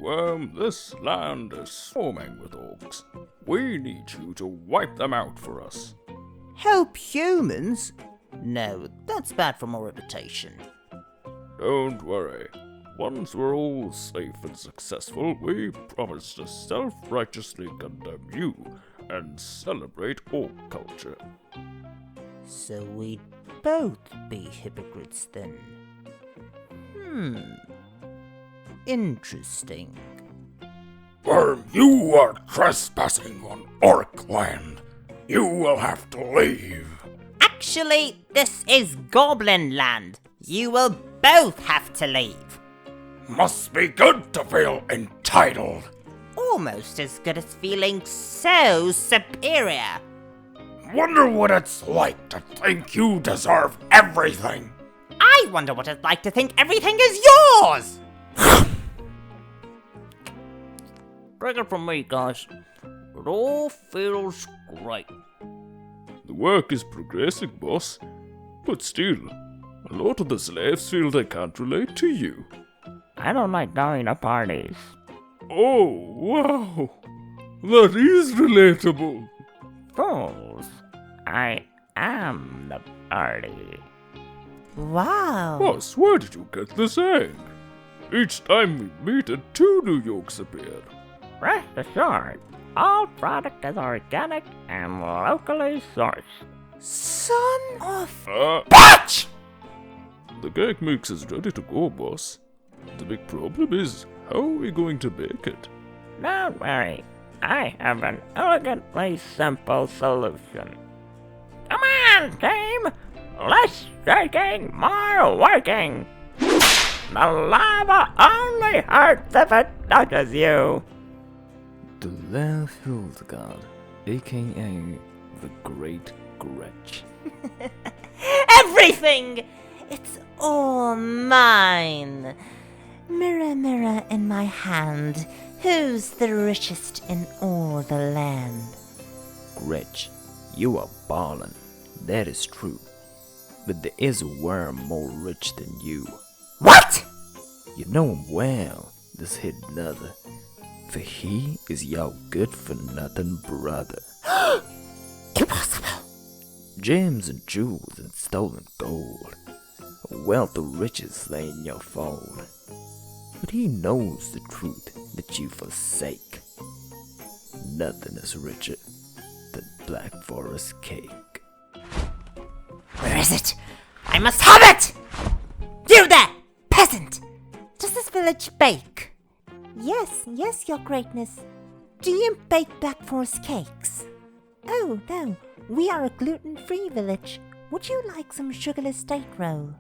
Wyrm, this land is swarming with orcs. We need you to wipe them out for us. Help humans? No, that's bad for my reputation. Don't worry. Once we're all safe and successful, we promise to self-righteously condemn you and celebrate orc culture. So we'd both be hypocrites then. Interesting. Wyrm, you are trespassing on orc land. You will have to leave. Actually, this is Goblin land. You will both have to leave. Must be good to feel entitled. Almost as good as feeling so superior. Wonder what it's like to think you deserve everything. I wonder what it's like to think everything is yours! Take it from me, guys. It all feels great. The work is progressing, boss. But still, a lot of the slaves feel they can't relate to you. I don't like going to parties. Oh, wow. That is relatable. Fools. I am the party. Wow. Boss, where did you get this egg? Each time we meet it, 2 new yolks appear. Rest assured, all product is organic and locally sourced. Son of... Bitch! The cake mix is ready to go, boss. The big problem is, how are we going to bake it? Don't worry, I have an elegantly simple solution. Come on, team! Less shaking, more working! The lava only hurts if it touches you! The Left God, aka the Great Gretch. Everything! It's all mine! Mirror, mirror in my hand, who's the richest in all the land? Gretch, you are ballin', that is true. But there is a worm more rich than you. What?! You know him well, this hid another. For he is your good-for-nothing brother. Impossible! Gems and jewels and stolen gold. A wealth of riches lay in your fold. But he knows the truth that you forsake. Nothing is richer than Black Forest cake. Where is it? I must have it! You there, peasant! Does this village bake? Yes, your greatness. Do you bake Black Forest cakes? Oh, no, we are a gluten-free village. Would you like some sugarless date roll?